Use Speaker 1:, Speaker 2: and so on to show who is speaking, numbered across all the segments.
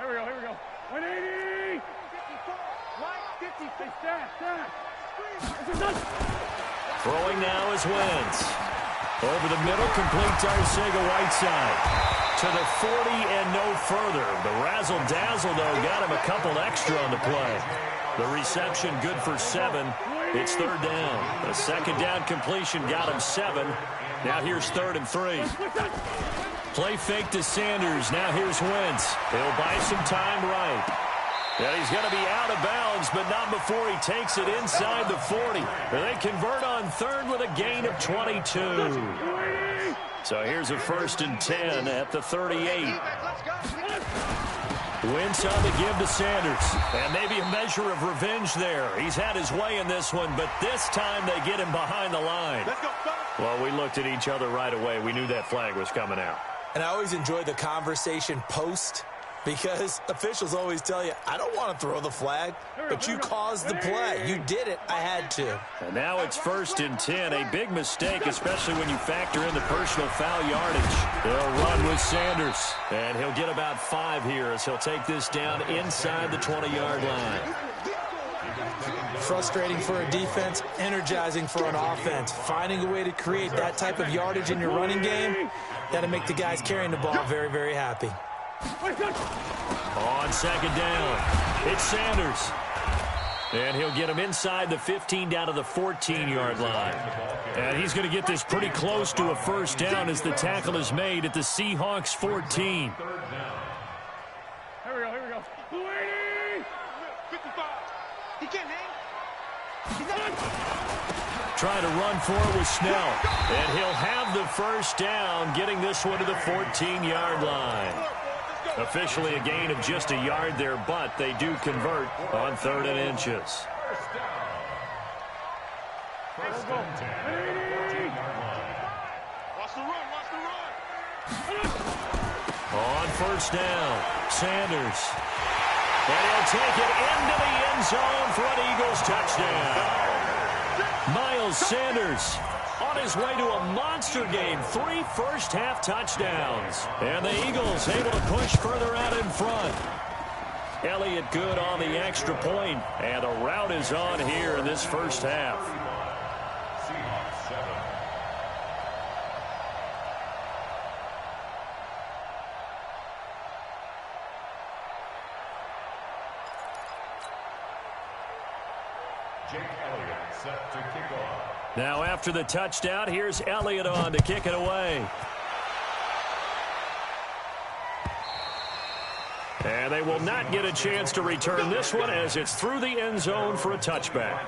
Speaker 1: Here we go. 180. 50.
Speaker 2: Throwing now is Wentz. Over the middle, complete to Arcega-Whiteside. To the 40 and no further. The razzle-dazzle, though, got him a couple extra on the play. The reception good for 7. It's third down. A second down completion got him 7. Now here's 3rd and 3. Play fake to Sanders. Now here's Wentz. He'll buy some time right. And he's going to be out of bounds, but not before he takes it inside the 40. They convert on 3rd with a gain of 22. So here's a 1st and 10 at the 38. Wentz on the give to Sanders. And maybe a measure of revenge there. He's had his way in this one, but this time they get him behind the line. Well, we looked at each other right away. We knew that flag was coming out.
Speaker 3: And I always enjoy the conversation post, because officials always tell you, I don't want to throw the flag, but you caused the play. You did it. I had to.
Speaker 2: And now it's 1st and 10. A big mistake, especially when you factor in the personal foul yardage. They'll run with Sanders. And he'll get about 5 here as he'll take this down inside the 20-yard line.
Speaker 3: Frustrating for a defense, energizing for an offense. Finding a way to create that type of yardage in your running game, that'll make the guys carrying the ball very, very happy.
Speaker 2: On 2nd down, it's Sanders. And he'll get him inside the 15 down to the 14-yard line. And he's going to get this pretty close to a 1st down as the tackle is made at the Seahawks 14.
Speaker 1: Here we go. 55. He can't hang.
Speaker 2: Trying to run for it with Snell. And he'll have the 1st down, getting this one to the 14-yard line. Officially a gain of just a yard there, but they do convert on 3rd and inches.
Speaker 1: Watch the run.
Speaker 2: On 1st down, Sanders. And he'll take it into the end zone for an Eagles touchdown. Miles Sanders on his way to a monster game. 3 first-half touchdowns. And the Eagles able to push further out in front. Elliott good on the extra point. And a rout is on here in this first half. Now after the touchdown, here's Elliott on to kick it away. And they will not get a chance to return this one as it's through the end zone for a touchback.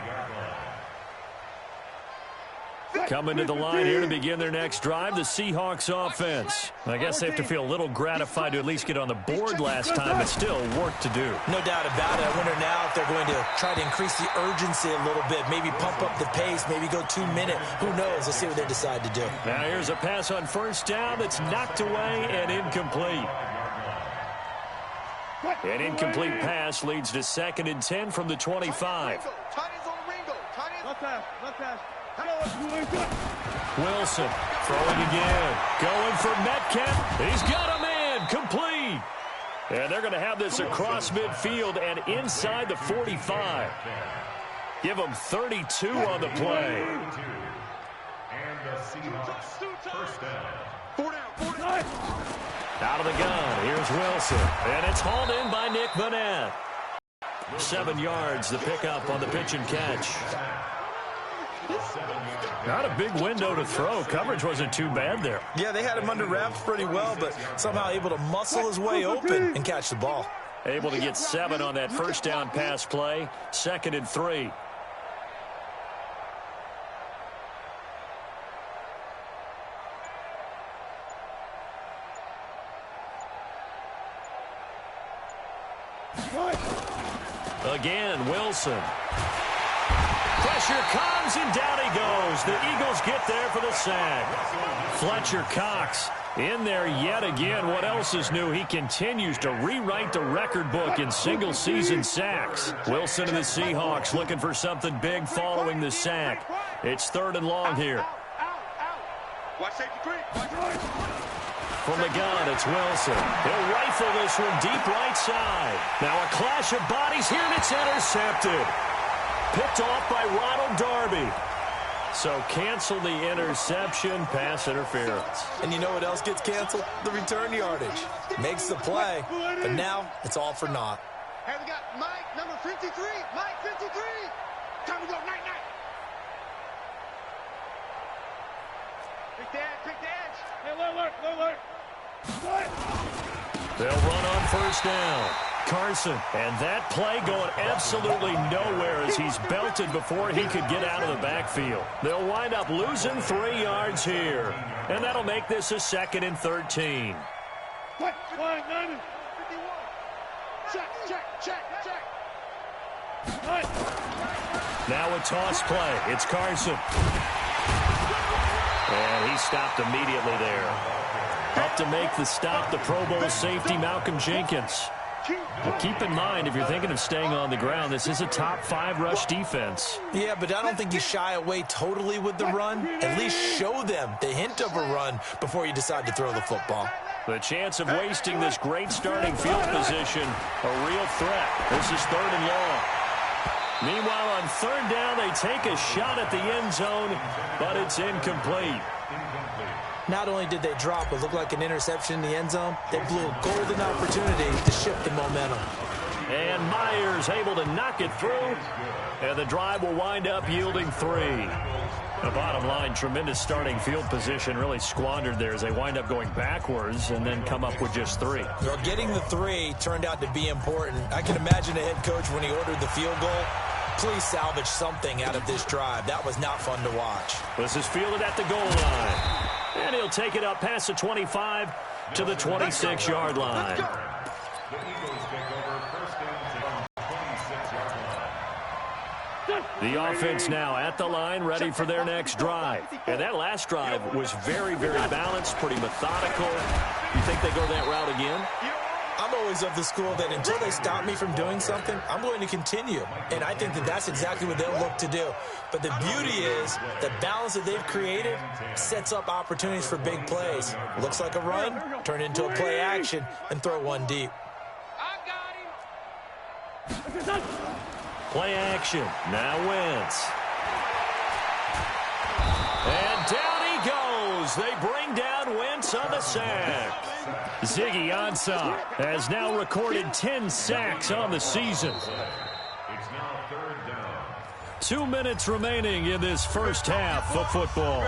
Speaker 2: Coming to the line here to begin their next drive, the Seahawks offense. I guess they have to feel a little gratified to at least get on the board last time, but still work to do.
Speaker 3: No doubt about it. I wonder now if they're going to try to increase the urgency a little bit, maybe pump up the pace, maybe go 2-minute. Who knows? Let's see what they decide to do.
Speaker 2: Now here's a pass on 1st down that's knocked away and incomplete. An incomplete pass leads to 2nd and 10 from the 25.
Speaker 1: Left pass.
Speaker 2: Wilson throwing again. Going for Metcalf. He's got him in. Complete. And they're going to have this across midfield and inside the 45. Give them 32 on the play.
Speaker 1: And the Seahawks first down. 4 down.
Speaker 2: Out of the gun. Here's Wilson. And it's hauled in by Nick Vanette. 7 yards the pickup on the pitch and catch. Not a big window to throw. Coverage wasn't too bad there.
Speaker 3: Yeah, they had him under wraps pretty well, but somehow able to muscle his way open and catch the ball.
Speaker 2: Able to get 7 on that 1st down pass play. 2nd and 3. Again, Wilson. Pressure comes, and down he goes. The Eagles get there for the sack. Fletcher Cox in there yet again. What else is new? He continues to rewrite the record book in single-season sacks. Wilson and the Seahawks looking for something big following the sack. It's 3rd and long here.
Speaker 1: Watch safety 3.
Speaker 2: From the gun, it's Wilson. He'll rifle this one deep right side. Now a clash of bodies here, and it's intercepted. Picked off by Ronald Darby. So cancel the interception, pass interference.
Speaker 3: And you know what else gets canceled? The return yardage. Makes the play, but now it's all for naught.
Speaker 1: Hey, we got Mike, number 53. Mike, 53. Time to go, night-night. Pick the edge. Hey, alert.
Speaker 2: They'll run on first down. Carson, and that play going absolutely nowhere as he's belted before he could get out of the backfield. They'll wind up losing 3 yards here, and that'll make this a 2nd and 13.
Speaker 1: What? 51. Check.
Speaker 2: Now a toss play. It's Carson. And he stopped immediately there. Up to make the stop, the Pro Bowl safety, Malcolm Jenkins. Well, keep in mind, if you're thinking of staying on the ground, this is a top 5 rush defense.
Speaker 3: Yeah, but I don't think you shy away totally with the run. At least show them the hint of a run before you decide to throw the football.
Speaker 2: The chance of wasting this great starting field position, a real threat. This is 3rd and long. Meanwhile, on 3rd down, they take a shot at the end zone, but it's incomplete.
Speaker 3: Not only did they drop what looked like an interception in the end zone, they blew a golden opportunity to shift the momentum.
Speaker 2: And Myers able to knock it through, and the drive will wind up yielding 3. The bottom line, tremendous starting field position, really squandered there as they wind up going backwards and then come up with just 3.
Speaker 3: Well, getting the 3 turned out to be important. I can imagine the head coach when he ordered the field goal. Please salvage something out of this drive. That was not fun to watch.
Speaker 2: This is fielded at the goal line. And he'll take it up past the 25 to the 26-yard line.
Speaker 1: The Eagles take over first down from 26-yard line.
Speaker 2: The offense now at the line, ready for their next drive. And that last drive was very, very balanced, pretty methodical. You think they go that route again?
Speaker 3: I'm always of the school that until they stop me from doing something, I'm going to continue. And I think that that's exactly what they'll look to do. But the beauty is the balance that they've created sets up opportunities for big plays. Looks like a run, turn into a play action, and throw one deep.
Speaker 2: Play action. Now Wentz. And down he goes. They bring down Wentz on the sack. Ziggy Ansah has now recorded 10 sacks on the season.
Speaker 1: It's now 3rd down.
Speaker 2: 2 minutes remaining in this first half of football.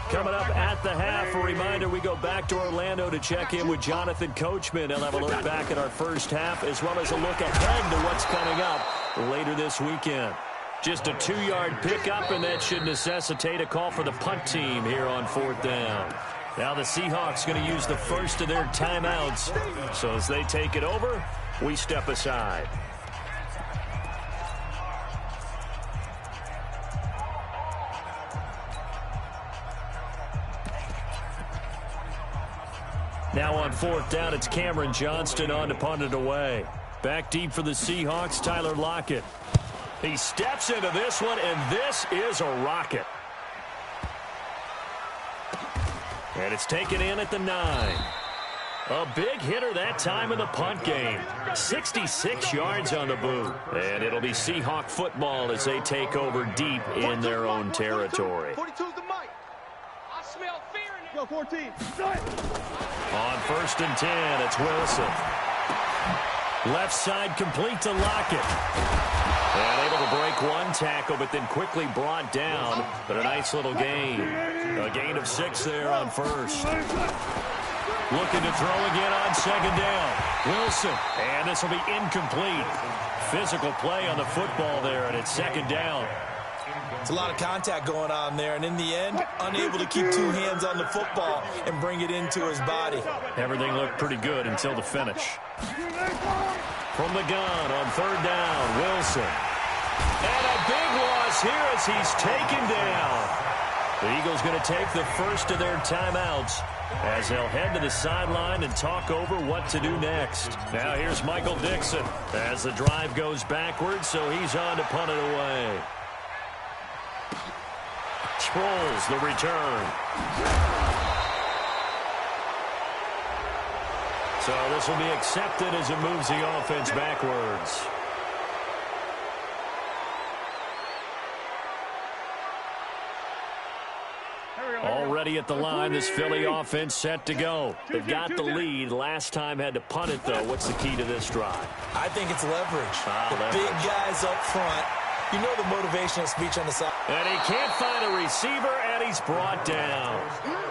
Speaker 2: Coming up at the half, a reminder, we go back to Orlando to check in with Jonathan Coachman. He'll have a look back at our first half as well as a look ahead to what's coming up later this weekend. Just a 2-yard pickup, and that should necessitate a call for the punt team here on 4th down. Now the Seahawks going to use the first of their timeouts. So as they take it over, we step aside. Now on 4th down, it's Cameron Johnston on to punt it away. Back deep for the Seahawks, Tyler Lockett. He steps into this one, and this is a rocket. And it's taken in at the 9. A big hitter that time in the punt game. 66 yards on the boot. And it'll be Seahawk football as they take over deep in their own territory.
Speaker 1: 42's the mic. I smell fear in it. Go 14.
Speaker 2: On 1st and 10, it's Wilson. Left side complete to Lockett. And able to break one tackle, but then quickly brought down. But a nice little gain. A gain of 6 there on 1st. Looking to throw again on 2nd down. Wilson. And this will be incomplete. Physical play on the football there, and it's 2nd down.
Speaker 3: It's a lot of contact going on there, and in the end, unable to keep 2 hands on the football and bring it into his body.
Speaker 2: Everything looked pretty good until the finish. From the gun on 3rd down, Wilson. And a big loss here as he's taken down. The Eagles going to take the first of their timeouts as they'll head to the sideline and talk over what to do next. Now here's Michael Dixon as the drive goes backwards, so he's on to punt it away. controls the return. So this will be accepted as it moves the offense backwards. Already at the line, this Philly offense set to go. They've got the lead. Last time had to punt it, though. What's the key to this drive?
Speaker 3: I think it's leverage.
Speaker 2: Leverage.
Speaker 3: Big guys up front. You know the motivational speech on the side.
Speaker 2: And he can't find a receiver, and he's brought down.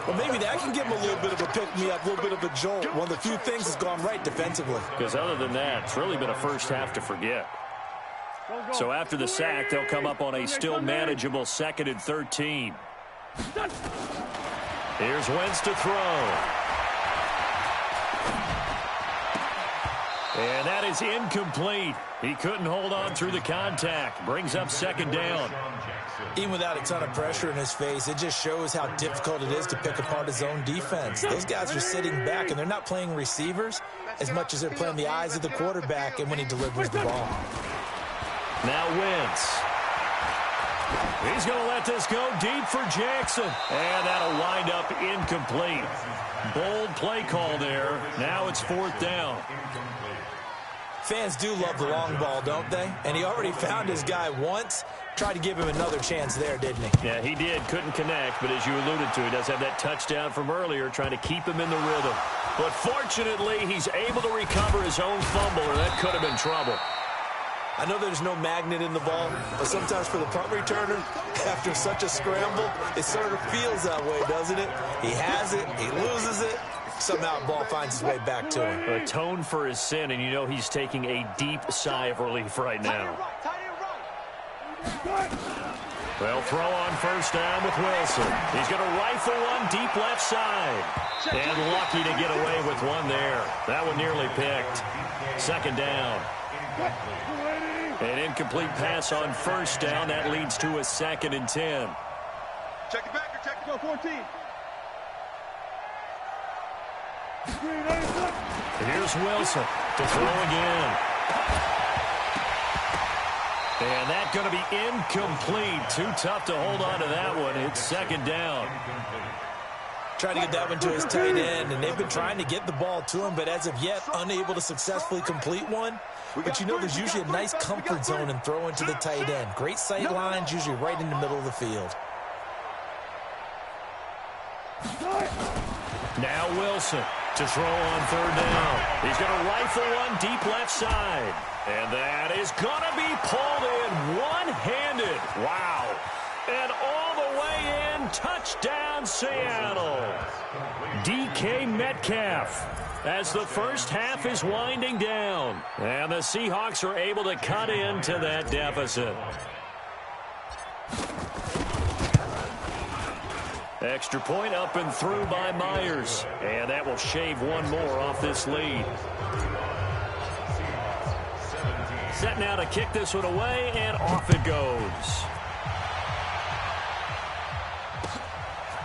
Speaker 3: Well, maybe that can give him a little bit of a pick-me-up, a little bit of a jolt. One of the few things that's gone right defensively.
Speaker 2: Because other than that, it's really been a first half to forget. So after the sack, they'll come up on a still manageable 2nd and 13. Here's Wentz to throw. And that is incomplete. He couldn't hold on through the contact. Brings up 2nd down.
Speaker 3: Even without a ton of pressure in his face, it just shows how difficult it is to pick apart his own defense. Those guys are sitting back, and they're not playing receivers as much as they're playing the eyes of the quarterback and when he delivers the ball.
Speaker 2: Now Wentz. He's going to let this go deep for Jackson. And that'll wind up incomplete. Bold play call there. Now it's 4th down.
Speaker 3: Fans do love the long ball, don't they? And he already found his guy once. Tried to give him another chance there, didn't he?
Speaker 2: Yeah, he did. Couldn't connect, but as you alluded to, he does have that touchdown from earlier, trying to keep him in the rhythm. But fortunately, he's able to recover his own fumble, or that could have been trouble.
Speaker 3: I know there's no magnet in the ball, but sometimes for the punt returner, after such a scramble, it sort of feels that way, doesn't it? He has it, he loses it, somehow the ball finds its way back to him.
Speaker 2: Atone for his sin, and you know he's taking a deep sigh of relief right now. They'll throw on 1st down with Wilson. He's going to rifle one deep left side. And lucky to get away with one there. That one nearly picked. 2nd down. An incomplete pass on 1st down. That leads to a 2nd and 10.
Speaker 4: Check it back or check it go 14.
Speaker 2: Here's Wilson to throw again. And that's going to be incomplete. Too tough to hold on to that one. It's 2nd down.
Speaker 3: Trying to get that one to his tight end, and they've been trying to get the ball to him, but as of yet, unable to successfully complete one. But you know there's usually a nice comfort zone in throwing to the tight end. Great sight lines, usually right in the middle of the field.
Speaker 2: Now Wilson to throw on 3rd down. He's going to rifle one deep left side. And that is going to be pulled in one-handed. Wow. And all the way in, touchdown Seattle. DK Metcalf as the first half is winding down. And the Seahawks are able to cut into that deficit. Extra point up and through by Myers. And that will shave one more off this lead. Set now to kick this one away, and off it goes.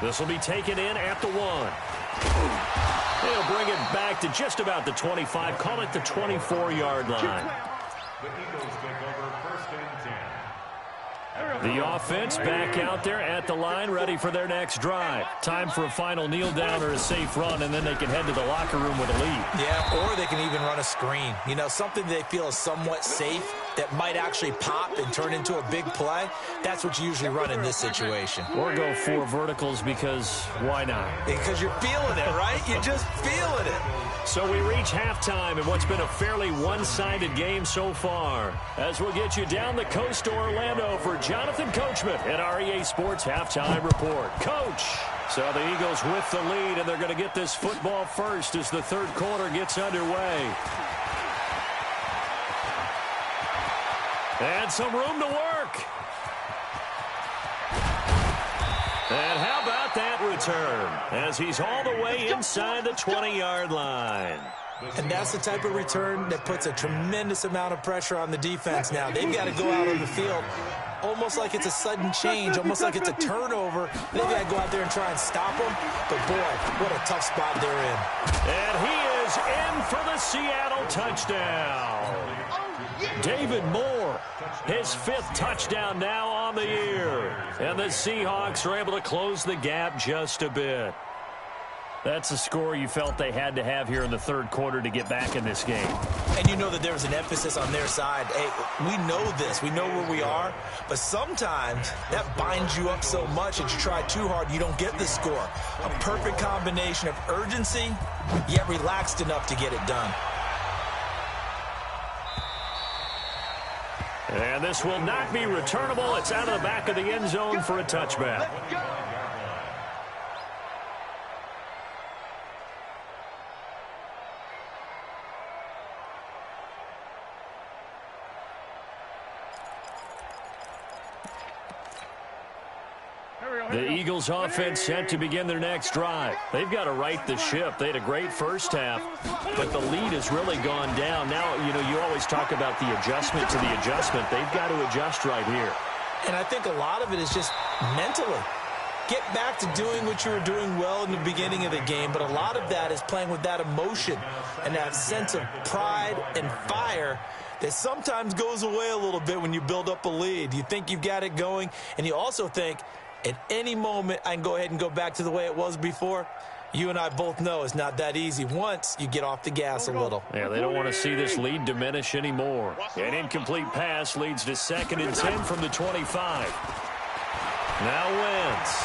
Speaker 2: This will be taken in at the 1. They'll bring it back to just about the 25. Call it the 24-yard line.
Speaker 1: The Eagles take over 1st and 10.
Speaker 2: The offense back out there at the line, ready for their next drive. Time for a final kneel down or a safe run, and then they can head to the locker room with a lead.
Speaker 3: Yeah, or they can even run a screen. You know, something they feel is somewhat safe that might actually pop and turn into a big play. That's what you usually run in this situation.
Speaker 2: Or go 4 verticals because why not?
Speaker 3: Because you're feeling it, right? You're just feeling it.
Speaker 2: So we reach halftime in what's been a fairly one-sided game so far. As we'll get you down the coast to Orlando for Jonathan Coachman at our EA Sports Halftime Report. Coach! So the Eagles with the lead, and they're going to get this football first as the 3rd quarter gets underway. And some room to work. And how about that return as he's all the way inside the 20-yard line.
Speaker 3: And that's the type of return that puts a tremendous amount of pressure on the defense now. They've got to go out on the field almost like it's a sudden change, almost like it's a turnover. They've got to go out there and try and stop them. But, boy, what a tough spot they're in.
Speaker 2: And he is in for the Seattle touchdown. David Moore, his 5th touchdown now on the year. And the Seahawks are able to close the gap just a bit. That's a score you felt they had to have here in the third quarter to get back in this game.
Speaker 3: And you know that there was an emphasis on their side. Hey, we know this. We know where we are. But sometimes that binds you up so much that you try too hard, you don't get the score. A perfect combination of urgency, yet relaxed enough to get it done.
Speaker 2: And this will not be returnable. It's out of the back of the end zone for a touchback. The Eagles offense set to begin their next drive. They've got to right the ship. They had a great first half, but the lead has really gone down. Now, you always talk about the adjustment to the adjustment. They've got to adjust right here.
Speaker 3: And I think a lot of it is just mentally. Get back to doing what you were doing well in the beginning of the game, but a lot of that is playing with that emotion and that sense of pride and fire that sometimes goes away a little bit when you build up a lead. You think you've got it going, and you also think, at any moment, I can go ahead and go back to the way it was before. You and I both know it's not that easy once you get off the gas a little.
Speaker 2: Yeah, they don't want to see this lead diminish anymore. An incomplete pass leads to 2nd and 10 from the 25. Now Wentz.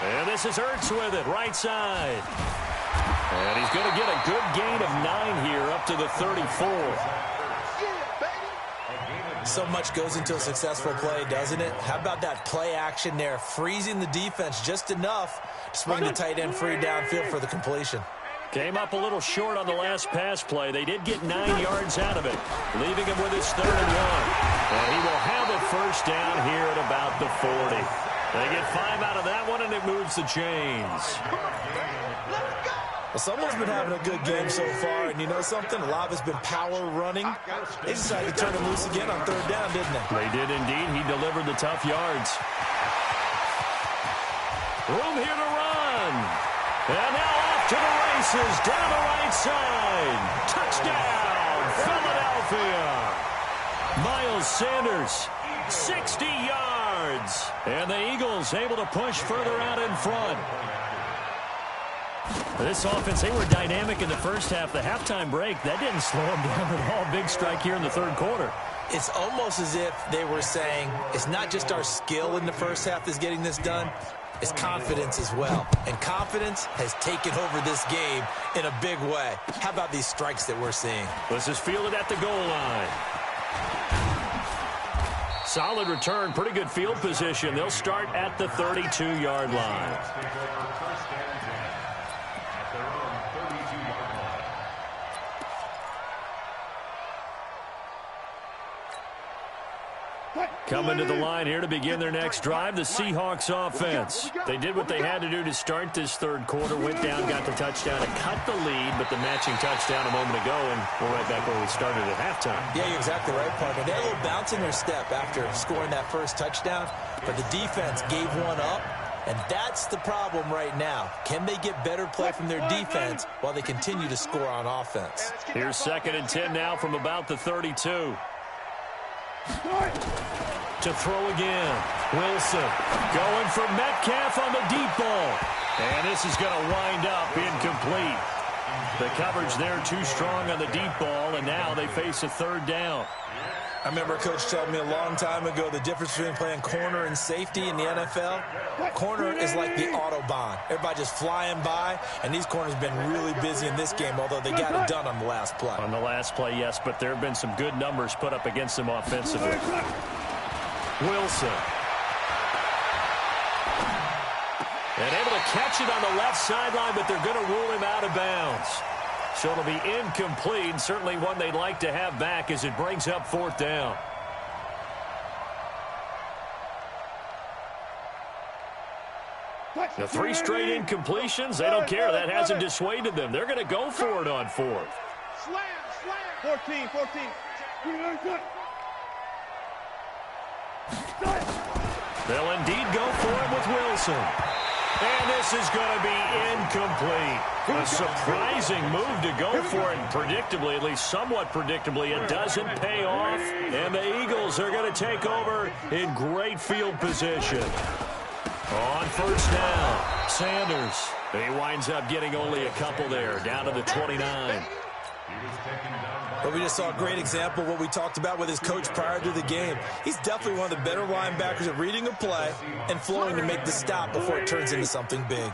Speaker 2: And this is Ertz with it, right side. And he's going to get a good gain of 9 here up to the 34.
Speaker 3: So much goes into a successful play, doesn't it? How about that play action there, freezing the defense just enough to swing the tight end free downfield for the completion.
Speaker 2: Came up a little short on the last pass play. They did get 9 yards out of it, leaving him with his 3rd and 1. And he will have a first down here at about the 40. They get 5 out of that one, and it moves the chains.
Speaker 3: Well, someone's been having a good game so far, and you know something? A lot of it's been power running. They decided to turn him loose again on 3rd down, didn't they?
Speaker 2: They did indeed. He delivered the tough yards. Room here to run. And now off to the races, down the right side. Touchdown, Philadelphia. Miles Sanders, 60 yards. And the Eagles able to push further out in front. This offense, they were dynamic in the first half. The halftime break, that didn't slow them down at all. Big strike here in the third quarter.
Speaker 3: It's almost as if they were saying, it's not just our skill in the first half that's getting this done, it's confidence as well. And confidence has taken over this game in a big way. How about these strikes that we're seeing?
Speaker 2: This is fielded at the goal line. Solid return, pretty good field position. They'll start at the 32-yard line. Coming to the line here to begin their next drive, the Seahawks offense. They did what they had to do to start this third quarter, went down, got the touchdown to cut the lead, but the matching touchdown a moment ago, and we're right back where we started at halftime.
Speaker 3: Yeah, you're exactly right, partner. They had a little bounce in their step after scoring that first touchdown, but the defense gave one up, and that's the problem right now. Can they get better play from their defense while they continue to score on offense?
Speaker 2: Here's 2nd and 10 now from about the 32. To throw again. Wilson going for Metcalf on the deep ball. And this is going to wind up incomplete. The coverage there too strong on the deep ball, and now they face a 3rd down.
Speaker 3: I remember a coach telling me a long time ago the difference between playing corner and safety in the NFL. Corner is like the Autobahn. Everybody just flying by, and these corners have been really busy in this game, although they got it done on the last play.
Speaker 2: On the last play, yes, but there have been some good numbers put up against them offensively. Wilson. And able to catch it on the left sideline, but they're going to rule him out of bounds. So it'll be incomplete, certainly one they'd like to have back as it brings up 4th down. The 3 straight incompletions, they don't care. That hasn't dissuaded them. They're going to go for it on 4th.
Speaker 4: Slam. 14.
Speaker 2: They'll indeed go for it with Wilson. And this is going to be incomplete. A surprising move to go for it, and predictably, at least somewhat predictably, it doesn't pay off. And the Eagles are going to take over in great field position. On first down, Sanders. He winds up getting only a couple there, down to the 29.
Speaker 3: But we just saw a great example of what we talked about with his coach prior to the game. He's definitely one of the better linebackers at reading a play and flowing to make the stop before it turns into something big.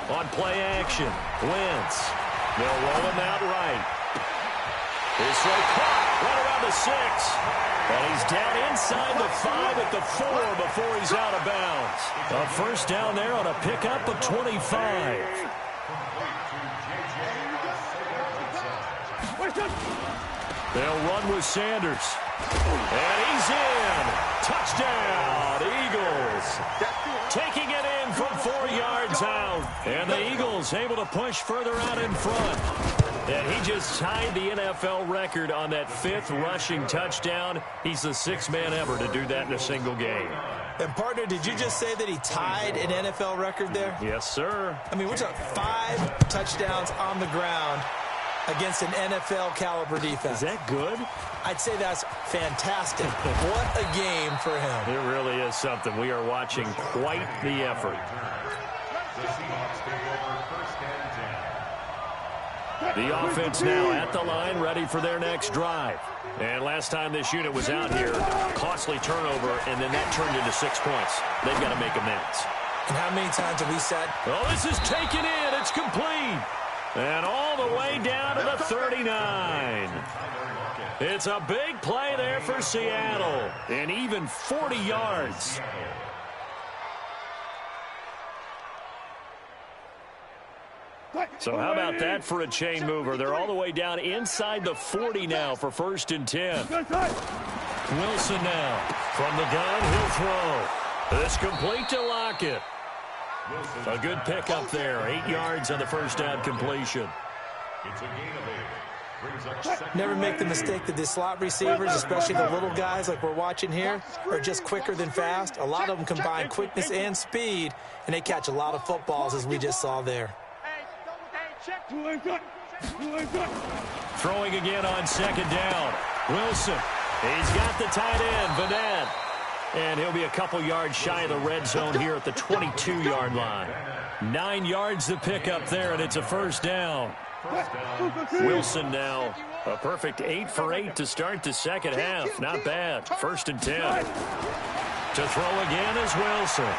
Speaker 2: On play action, Wentz. They'll roll him out right. His throw caught right around the 6. And he's down inside the 5 at the 4 before he's out of bounds. A first down there on a pickup of 25. They'll run with Sanders. And he's in. Touchdown, Eagles. Taking it in from 4 yards out. And the Eagles able to push further out in front. And he just tied the NFL record on that 5th rushing touchdown. He's the 6th man ever to do that in a single game.
Speaker 3: And, partner, did you just say that he tied an NFL record there?
Speaker 2: Yes, sir.
Speaker 3: I mean, we're talking 5 touchdowns on the ground against an NFL-caliber defense.
Speaker 2: Is that good?
Speaker 3: I'd say that's fantastic. What a game for him.
Speaker 2: It really is something. We are watching quite the effort. The offense now at the line, ready for their next drive. And last time this unit was out here, costly turnover, and then that turned into 6 points. They've got to make amends.
Speaker 3: And how many times have we said?
Speaker 2: Oh, this is taken in. It's complete. And all the way down to the 39. It's a big play there for Seattle. And even 40 yards. So how about that for a chain mover? They're all the way down inside the 40 now for 1st and 10. Wilson now. From the gun, he'll throw. It's complete to Lockett. A good pickup there. 8 yards on the first down completion.
Speaker 3: Never make the mistake that the slot receivers, especially the little guys like we're watching here, are just quicker than fast. A lot of them combine quickness and speed, and they catch a lot of footballs, as we just saw there.
Speaker 2: Throwing again on 2nd down. Wilson. He's got the tight end, Vanette. And he'll be a couple yards shy of the red zone here at the 22-yard line. 9 yards to pick up there, and it's a first down. Wilson now a perfect 8 for 8 to start the second half. Not bad. 1st and 10. To throw again is Wilson.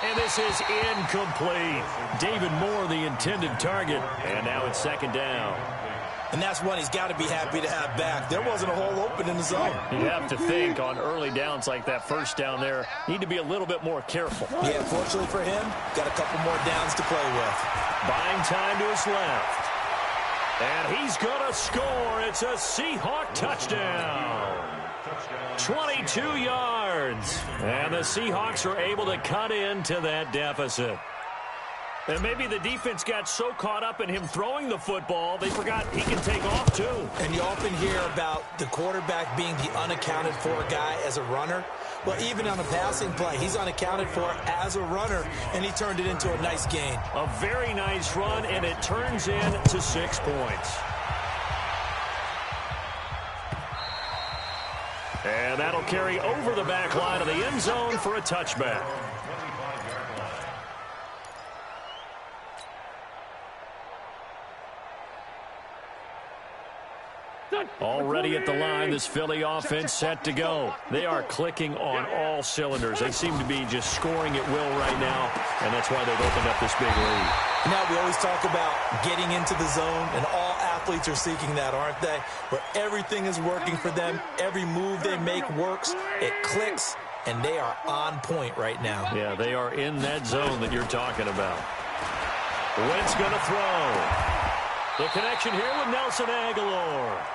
Speaker 2: And this is incomplete. David Moore, the intended target. And now it's 2nd down.
Speaker 3: And that's one he's got to be happy to have back. There wasn't a hole open in the zone.
Speaker 2: You have to think on early downs like that first down there, need to be a little bit more careful.
Speaker 3: Yeah, fortunately for him, got a couple more downs to play with.
Speaker 2: Buying time to his left. And he's going to score. It's a Seahawk touchdown. 22 yards. And the Seahawks are able to cut into that deficit. And maybe the defense got so caught up in him throwing the football, they forgot he can take off too.
Speaker 3: And you often hear about the quarterback being the unaccounted for guy as a runner. Well, even on a passing play, he's unaccounted for as a runner, and he turned it into a nice gain.
Speaker 2: A very nice run, and it turns into 6 points. And that'll carry over the back line of the end zone for a touchback. Already at the line, this Philly offense set to go. They are clicking on all cylinders. They seem to be just scoring at will right now, and that's why they've opened up this big lead.
Speaker 3: Now, we always talk about getting into the zone, and all athletes are seeking that, aren't they? Where everything is working for them, every move they make works, it clicks, and they are on point right now.
Speaker 2: Yeah, they are in that zone that you're talking about. Wentz going to throw. The connection here with Nelson Aguilar.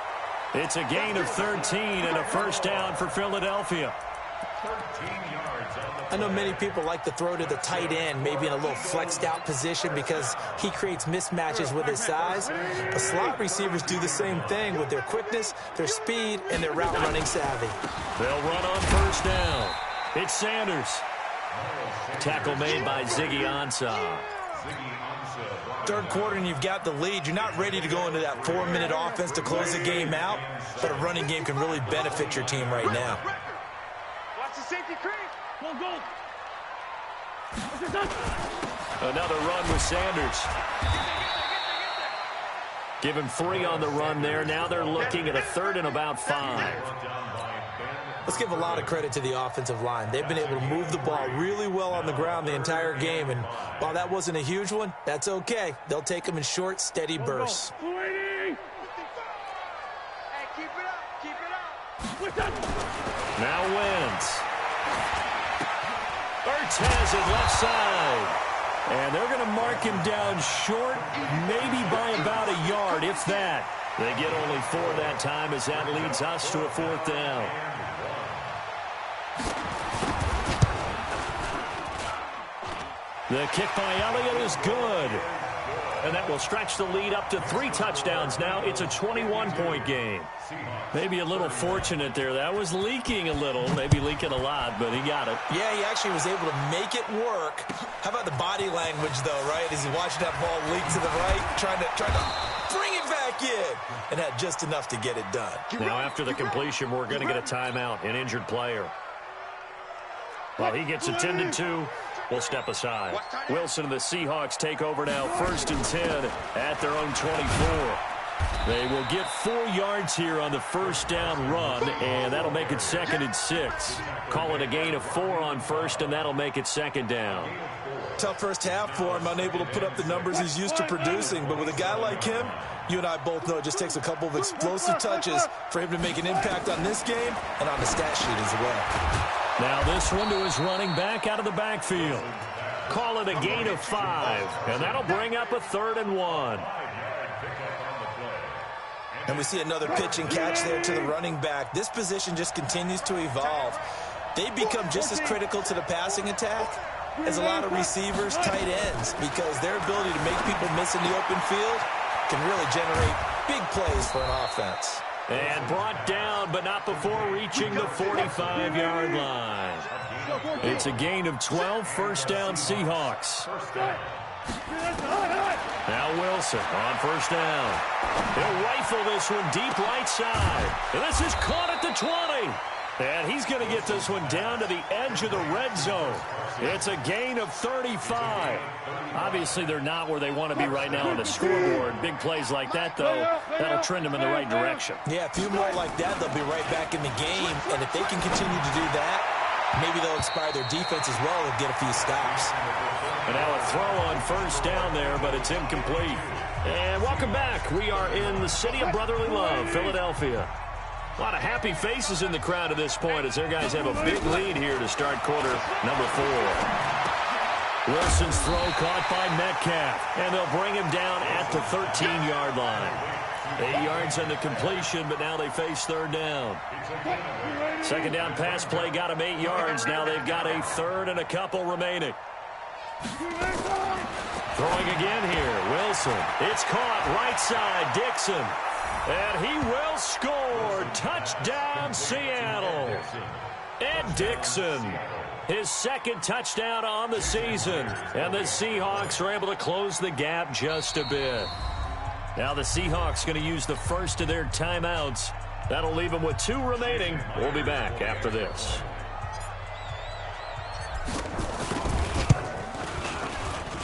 Speaker 2: It's a gain of 13 and a first down for Philadelphia.
Speaker 1: yards on the
Speaker 3: I know many people like to throw to the tight end, maybe in a little flexed out position because he creates mismatches with his size. But slot receivers do the same thing with their quickness, their speed, and their route running savvy.
Speaker 2: They'll run on first down. It's Sanders. Tackle made by Ziggy Ansah.
Speaker 3: Third quarter and you've got the lead. You're not ready to go into that 4-minute offense to close the game out, but a running game can really benefit your team right now.
Speaker 4: Watch the safety creep. Go.
Speaker 2: Another run with Sanders. Give him 3 on the run there. Now they're looking at a third and about 5.
Speaker 3: Let's give a lot of credit to the offensive line. They've been able to move the ball really well on the ground the entire game, and while that wasn't a huge one, that's okay. They'll take them in short, steady bursts.
Speaker 4: Hey, keep it up.
Speaker 2: Now wins. Ertz has it left side. And they're going to mark him down short, maybe by about a yard, if that. They get only 4 that time as that leads us to a 4th down. The kick by Elliott is good. And that will stretch the lead up to 3 touchdowns now. It's a 21-point game. Maybe a little fortunate there. That was leaking a little, maybe leaking a lot, but he got it.
Speaker 3: Yeah, he actually was able to make it work. How about the body language, though, right? As he watched that ball leak to the right, trying to bring it back in, and had just enough to get it done.
Speaker 2: Now, after the completion, we're going to get a timeout, an injured player. Well, he gets attended to. We'll step aside. Wilson and the Seahawks take over now, 1st and 10 at their own 24. They will get 4 yards here on the first down run, and that'll make it 2nd and 6. Call it a gain of 4 on first, and that'll make it 2nd down.
Speaker 3: Tough first half for him, unable to put up the numbers he's used to producing. But with a guy like him, you and I both know it just takes a couple of explosive touches for him to make an impact on this game and on the stat sheet as well.
Speaker 2: Now this one to his running back out of the backfield. Call it a gain of 5, and that'll bring up a 3rd and 1.
Speaker 3: And we see another pitch and catch there to the running back. This position just continues to evolve. They become just as critical to the passing attack as a lot of receivers, tight ends, because their ability to make people miss in the open field can really generate big plays for an offense.
Speaker 2: And brought down, but not before reaching the 45-yard line. It's a gain of 12, 1st down Seahawks. Now Wilson on 1st down. He'll rifle this one deep right side. And this is caught at the 20. And he's going to get this one down to the edge of the red zone. It's a gain of 35. Obviously, they're not where they want to be right now on the scoreboard. Big plays like that, though, that'll trend them in the right direction.
Speaker 3: Yeah, a few more like that, they'll be right back in the game. And if they can continue to do that, maybe they'll inspire their defense as well and get a few stops.
Speaker 2: And now a throw on 1st down there, but it's incomplete. And welcome back. We are in the city of brotherly love, Philadelphia. A lot of happy faces in the crowd at this point as their guys have a big lead here to start quarter number 4. Wilson's throw caught by Metcalf, and they'll bring him down at the 13-yard line. 8 yards on the completion, but now they face 3rd down. 2nd down pass play got him 8 yards. Now they've got a 3rd and a couple remaining. Throwing again here, Wilson. It's caught right side, Dixon. And he will score. Touchdown, Seattle. Ed Dixon, his 2nd touchdown on the season. And the Seahawks are able to close the gap just a bit. Now the Seahawks going to use the first of their timeouts. That'll leave them with 2 remaining. We'll be back after this.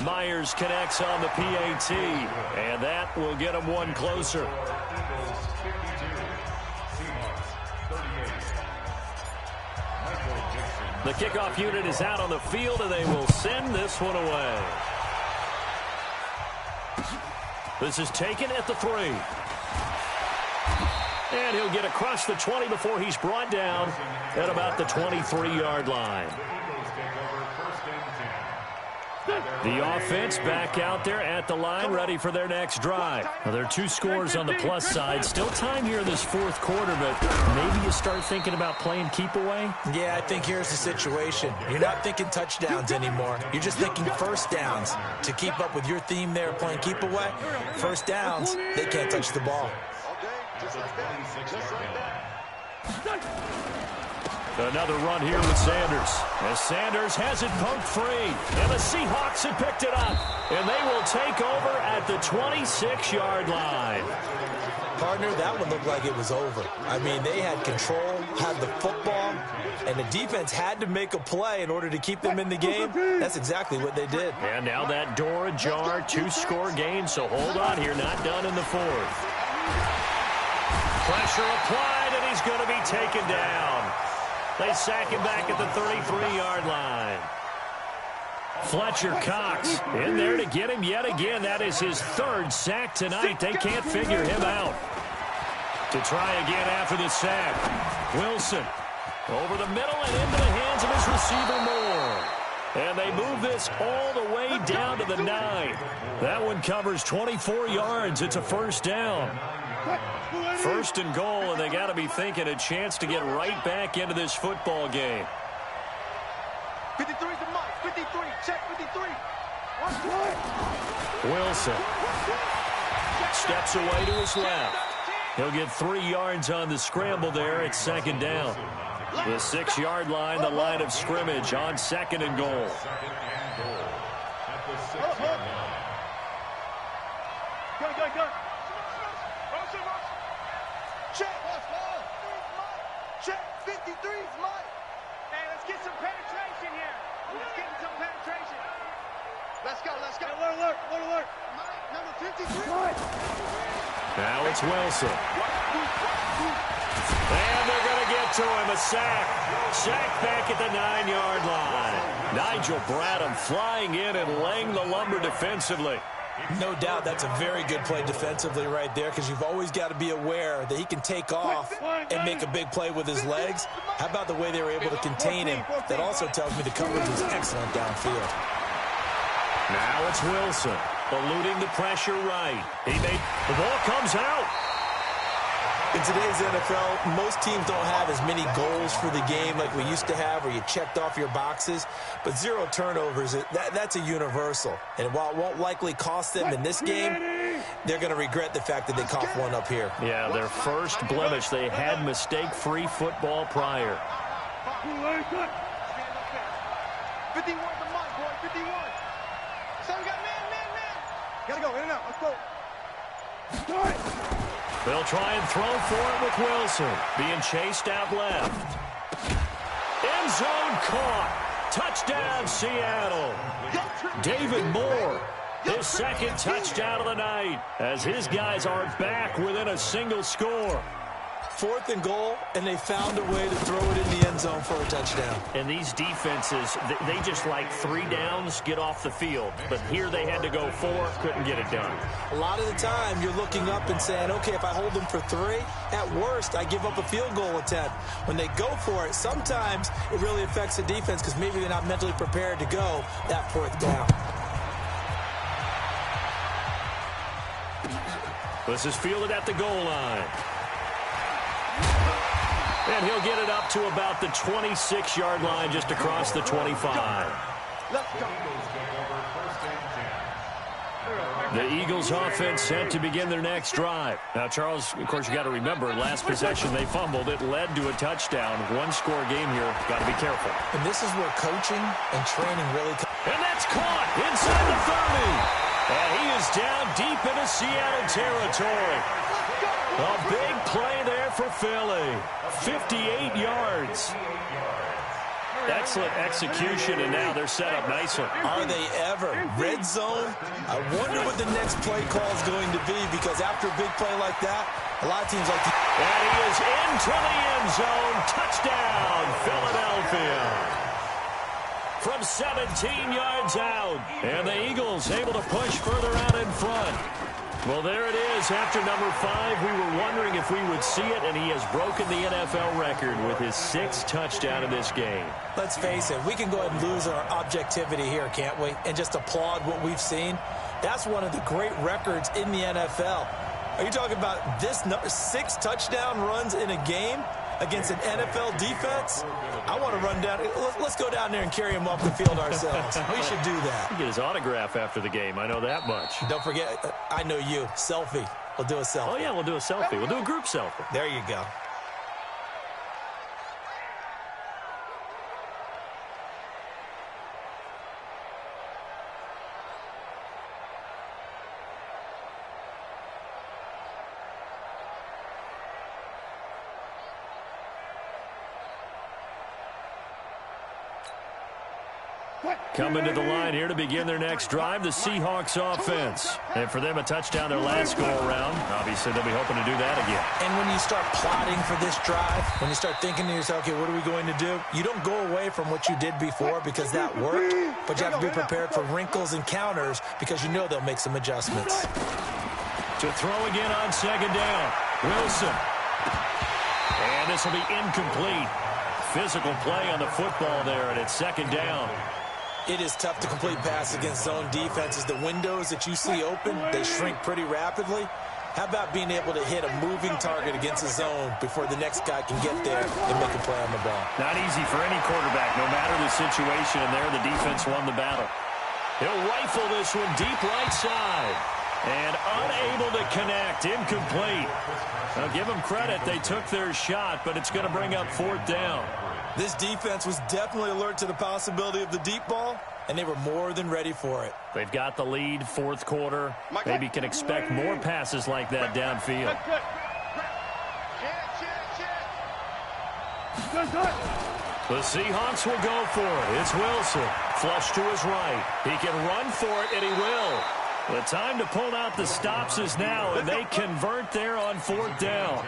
Speaker 2: Myers connects on the PAT, and that will get him 1 closer. The kickoff unit is out on the field, and they will send this one away. This is taken at the 3. And he'll get across the 20 before he's brought down at about the 23-yard line. The offense back out there at the line, ready for their next drive. Now, there are 2 scores on the plus side. Still time here in this fourth quarter, but maybe you start thinking about playing keep away?
Speaker 3: Yeah, I think here's the situation. You're not thinking touchdowns anymore. You're just thinking first downs. To keep up with your theme there, playing keep away, first downs, they can't touch the ball.
Speaker 2: Another run here with Sanders. As Sanders has it poked free. And the Seahawks have picked it up. And they will take over at the 26-yard line.
Speaker 3: Partner, that one looked like it was over. I mean, they had control, had the football, and the defense had to make a play in order to keep them in the game. That's exactly what they did.
Speaker 2: And now that door ajar, 2-score game, so hold on here, not done in the fourth. Pressure applied, and he's going to be taken down. They sack him back at the 33-yard line. Fletcher Cox in there to get him yet again. That is his 3rd sack tonight. They can't figure him out. To try again after the sack. Wilson over the middle and into the hands of his receiver Moore. And they move this all the way down to the 9. That one covers 24 yards. It's a first down. 1st and goal, and they got to be thinking a chance to get right back into this football game.
Speaker 4: 53 to Mike. 53. Check 53.
Speaker 2: Wilson steps away to his left. He'll get 3 yards on the scramble there at 2nd down. The 6-yard line, the line of scrimmage on 2nd and goal.
Speaker 4: Go. Check 53's Mike. Hey, let's get some penetration here. Let's get some penetration. Let's go. Alert. Mike, number 53.
Speaker 2: Now it's Wilson. And they're going to get to him. A sack. Sack back at the 9-yard line. Nigel Bradham flying in and laying the lumber defensively.
Speaker 3: No doubt that's a very good play defensively right there, because you've always got to be aware that he can take off and make a big play with his legs. How about the way they were able to contain him? That also tells me the coverage was excellent downfield.
Speaker 2: Now it's Wilson, eluding the pressure right. The ball comes out.
Speaker 3: In today's NFL, most teams don't have as many goals for the game like we used to have, where you checked off your boxes. But 0 turnovers, that's a universal. And while it won't likely cost them in this game, they're going to regret the fact that they coughed one up here.
Speaker 2: Yeah, their first blemish. They had mistake-free football prior.
Speaker 4: 51 to Mike, boy. 51. So we got man. Gotta go. In and out. Let's go.
Speaker 2: They'll try and throw for it with Wilson. Being chased out left. End zone caught. Touchdown, Seattle. David Moore, his 2nd touchdown of the night, as his guys are back within a single score.
Speaker 3: 4th and goal, and they found a way to throw it in the end zone for a touchdown.
Speaker 2: And these defenses, they just like 3 downs, get off the field. But here they had to go 4, couldn't get it done.
Speaker 3: A lot of the time, you're looking up and saying, okay, if I hold them for 3, at worst, I give up a field goal attempt. When they go for it, sometimes it really affects the defense because maybe they're not mentally prepared to go that 4th down.
Speaker 2: This is fielded at the goal line. And he'll get it up to about the 26-yard line, just across the 25. The Eagles offense set to begin their next drive. Now, Charles, of course, you got to remember, last possession they fumbled. It led to a touchdown. 1-score game here. Got to be careful.
Speaker 3: And this is where coaching and training really come.
Speaker 2: And that's caught inside the 30. And he is down deep into Seattle territory. A big play there for Philly. 58 yards. Excellent execution, and now they're set up nicely.
Speaker 3: Are they ever? Red zone? I wonder what the next play call is going to be, because after a big play like that, a lot of teams like to...
Speaker 2: And he is into the end zone. Touchdown, Philadelphia. From 17 yards out. And the Eagles able to push further out in front. Well, there it is. After number 5, we were wondering if we would see it, and he has broken the NFL record with his 6th touchdown in this game.
Speaker 3: Let's face it, we can go ahead and lose our objectivity here, can't we? And just applaud what we've seen. That's one of the great records in the NFL. Are you talking about this 6 touchdown runs in a game against an NFL defense? I want to run down. Let's go down there and carry him off the field ourselves. We should do that.
Speaker 2: Get his autograph after the game. I know that much.
Speaker 3: Don't forget, I know you. Selfie. We'll do a selfie.
Speaker 2: Oh, yeah, we'll do a selfie. We'll do a group selfie.
Speaker 3: There you go.
Speaker 2: Coming to the line here to begin their next drive, the Seahawks offense. And for them, a touchdown their last go-around. Obviously, they'll be hoping to do that again.
Speaker 3: And when you start plotting for this drive, when you start thinking to yourself, okay, what are we going to do? You don't go away from what you did before because that worked, but you have to be prepared for wrinkles and counters because you know they'll make some adjustments.
Speaker 2: To throw again on second down, Wilson. And this will be incomplete. Physical play on the football there, and it's second down.
Speaker 3: It is tough to complete pass against zone defenses. The windows that you see open, they shrink pretty rapidly. How about being able to hit a moving target against a zone before the next guy can get there and make a play on the ball?
Speaker 2: Not easy for any quarterback, no matter the situation, and there the defense won the battle. He'll rifle this one deep right side. And unable to connect, incomplete. Now give them credit, they took their shot, but it's going to bring up 4th down.
Speaker 3: This defense was definitely alert to the possibility of the deep ball, and they were more than ready for it.
Speaker 2: They've got the lead, 4th quarter. Maybe can expect more passes like that downfield. The Seahawks will go for it. It's Wilson. Flush to his right. He can run for it, and he will. The time to pull out the stops is now, and they convert there on 4th down.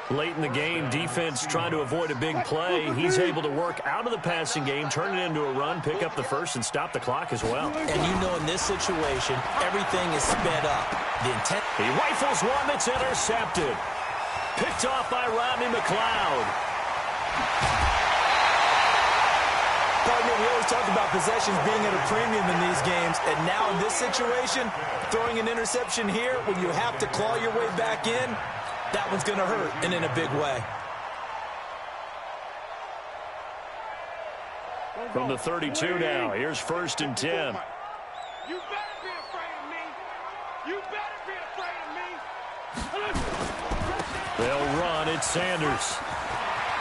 Speaker 2: Late in the game, defense trying to avoid a big play. He's able to work out of the passing game, turn it into a run, pick up the first, and stop the clock as well.
Speaker 3: And you know in this situation, everything is sped up. The intent.
Speaker 2: He rifles one that's intercepted. Picked off by Rodney McLeod.
Speaker 3: Partner, we always talk about possessions being at a premium in these games, and now in this situation, throwing an interception here when you have to claw your way back in, that one's going to hurt, and in a big way.
Speaker 2: From the 32 now, here's 1st and 10.
Speaker 4: You better be afraid of me. You better be afraid of me.
Speaker 2: They'll run. It's Sanders.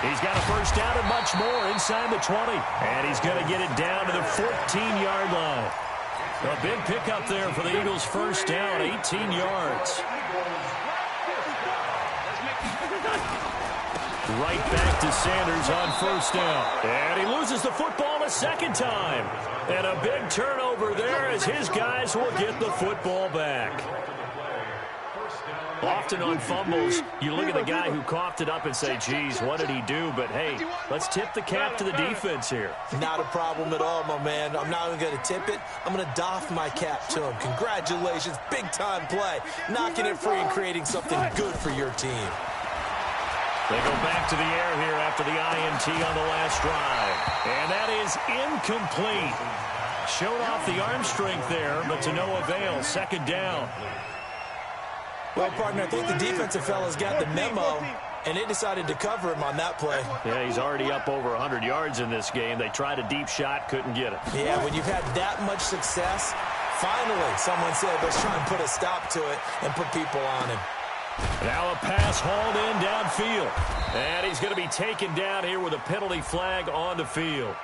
Speaker 2: He's got a first down and much more inside the 20. And he's going to get it down to the 14-yard line. A big pickup there for the Eagles' first down, 18 yards. Right back to Sanders on 1st down. And he loses the football a second time. And a big turnover there as his guys will get the football back. Often on fumbles, you look at the guy who coughed it up and say, geez, what did he do? But, hey, let's tip the cap to the defense here.
Speaker 3: Not a problem at all, my man. I'm not even going to tip it. I'm going to doff my cap to him. Congratulations. Big-time play. Knocking it free and creating something good for your team.
Speaker 2: They go back to the air here after the INT on the last drive. And that is incomplete. Showed off the arm strength there, but to no avail. Second down.
Speaker 3: Well, partner, I think the defensive fellas got the memo, and they decided to cover him on that play.
Speaker 2: Yeah, he's already up over 100 yards in this game. They tried a deep shot, couldn't get it.
Speaker 3: Yeah, when you've had that much success, finally someone said, let's try and put a stop to it and put people on him.
Speaker 2: Now a pass hauled in downfield. And he's going to be taken down here with a penalty flag on the field.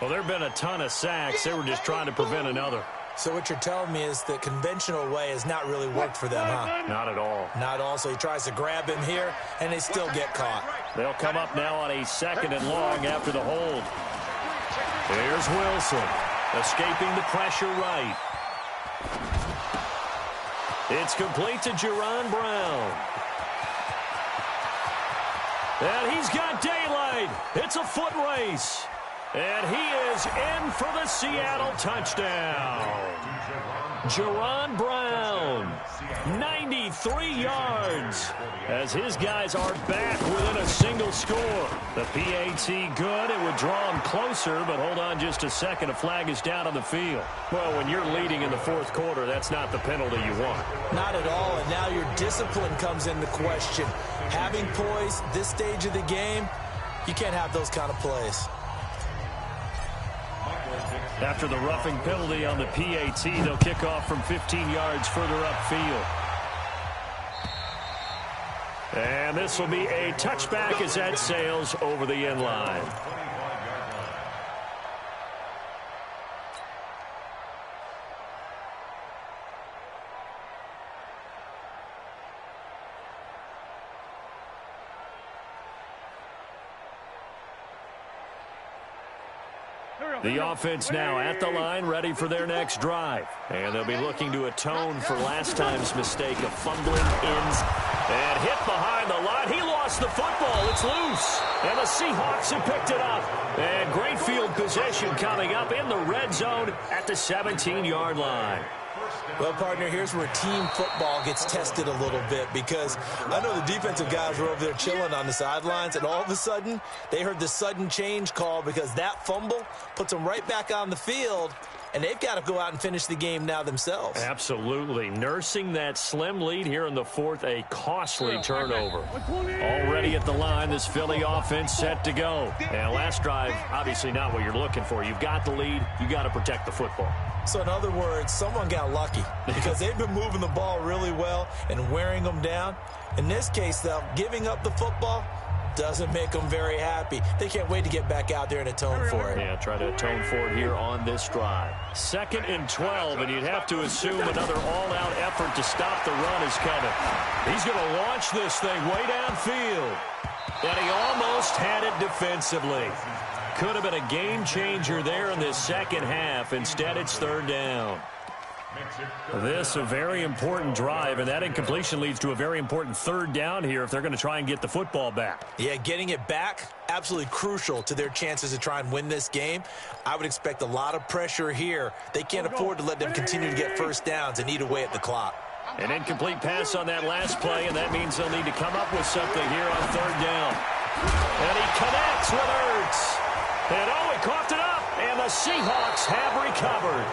Speaker 2: Well, there have been a ton of sacks. They were just trying to prevent another.
Speaker 3: So what you're telling me is the conventional way has not really worked for them, huh?
Speaker 2: Not at all.
Speaker 3: Not all. So he tries to grab him here, and they still get caught.
Speaker 2: They'll come up now on a 2nd and long after the hold. Here's Wilson, escaping the pressure right. It's complete to Jerron Brown. And he's got daylight. It's a foot race. And he is in for the Seattle touchdown. Jerron Brown, 93 yards, as his guys are back within a single score. The PAT good. It would draw him closer, but hold on just a second. A flag is down on the field. Well, when you're leading in the fourth quarter, that's not the penalty you want.
Speaker 3: Not at all, and now your discipline comes into question. Having poise this stage of the game, you can't have those kind of plays.
Speaker 2: After the roughing penalty on the PAT, they'll kick off from 15 yards further upfield. And this will be a touchback as that sails over the end line. The offense now at the line, ready for their next drive. And they'll be looking to atone for last time's mistake of fumbling ins. And hit behind the line. He lost the football. It's loose. And the Seahawks have picked it up. And great field possession coming up in the red zone at the 17-yard line.
Speaker 3: Well, partner, here's where team football gets tested a little bit, because I know the defensive guys were over there chilling on the sidelines, and all of a sudden they heard the sudden change call because that fumble puts them right back on the field, and they've got to go out and finish the game now themselves.
Speaker 2: Absolutely. Nursing that slim lead here in the fourth, a costly turnover. Already at the line, this Philly offense set to go. And last drive, obviously not what you're looking for. You've got the lead. You got to protect the football.
Speaker 3: So in other words, someone got lucky because they've been moving the ball really well and wearing them down. In this case, though, giving up the football doesn't make them very happy. They can't wait to get back out there and atone for it.
Speaker 2: Yeah, try to atone for it here on this drive. 2nd and 12, and you'd have to assume another all-out effort to stop the run is coming. He's going to launch this thing way downfield. And he almost had it defensively. Could have been a game changer there in this second half. Instead, it's 3rd down. This a very important drive, and that incompletion leads to a very important 3rd down here if they're going to try and get the football back.
Speaker 3: Yeah, getting it back, absolutely crucial to their chances to try and win this game. I would expect a lot of pressure here. They can't afford to let them continue to get first downs and eat away at the clock.
Speaker 2: An incomplete pass on that last play, and that means they'll need to come up with something here on 3rd down. And he connects with Ertz. And he coughed it up, and the Seahawks have recovered.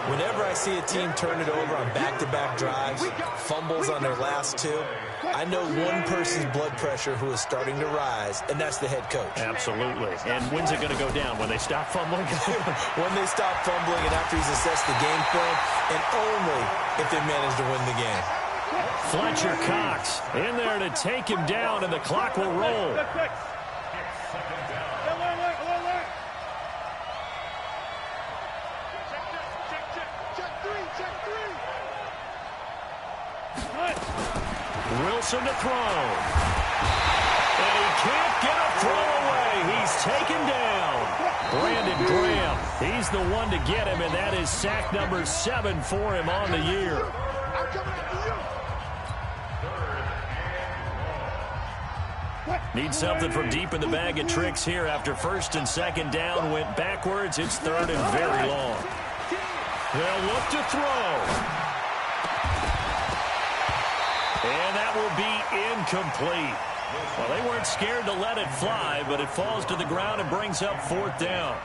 Speaker 3: Whenever I see a team turn it over on back-to-back drives, fumbles on their last two, I know one person's blood pressure who is starting to rise, and that's the head coach.
Speaker 2: Absolutely. And when's it going to go down? When they stop fumbling?
Speaker 3: When they stop fumbling and after he's assessed the game plan, and only if they manage to win the game.
Speaker 2: Fletcher Cox in there to take him down, and the clock will roll. Wilson to throw. And he can't get a throw away. He's taken down. Brandon Graham, he's the one to get him, and that is sack number 7 for him on the year. Need something from deep in the bag of tricks here after 1st and 2nd down. Went backwards. It's 3rd and very long. They'll look to throw. And that will be incomplete. Well, they weren't scared to let it fly, but it falls to the ground and brings up 4th down.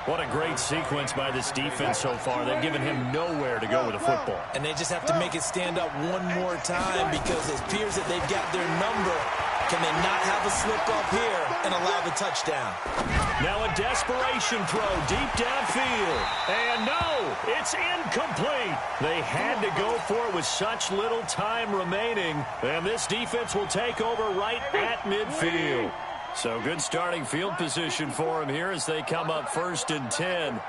Speaker 2: What a great sequence by this defense so far. They've given him nowhere to go with the football.
Speaker 3: And they just have to make it stand up one more time because it appears that they've got their number. Can they not have a slip up here and allow the touchdown?
Speaker 2: Now a desperation throw deep downfield. And no, it's incomplete. They had to go for it with such little time remaining. And this defense will take over right at midfield. So good starting field position for him here as they come up 1st and 10.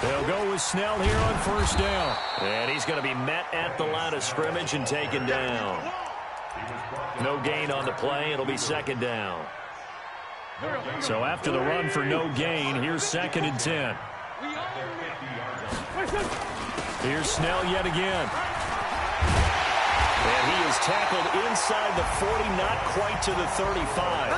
Speaker 2: They'll go with Snell here on 1st down. And he's going to be met at the line of scrimmage and taken down. No gain on the play. It'll be 2nd down. So after the run for no gain, here's 2nd and 10. Here's Snell yet again. And he is tackled inside the 40, not quite to the 35.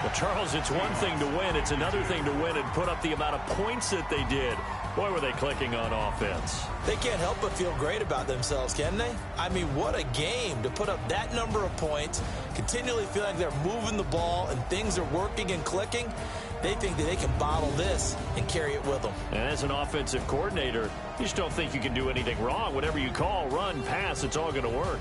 Speaker 2: Well, Charles, it's one thing to win. It's another thing to win and put up the amount of points that they did. Boy, were they clicking on offense.
Speaker 3: They can't help but feel great about themselves, can they? I mean, what a game to put up that number of points, continually feel like they're moving the ball and things are working and clicking. They think that they can bottle this and carry it with them.
Speaker 2: And as an offensive coordinator, you just don't think you can do anything wrong. Whatever you call, run, pass, it's all going to work.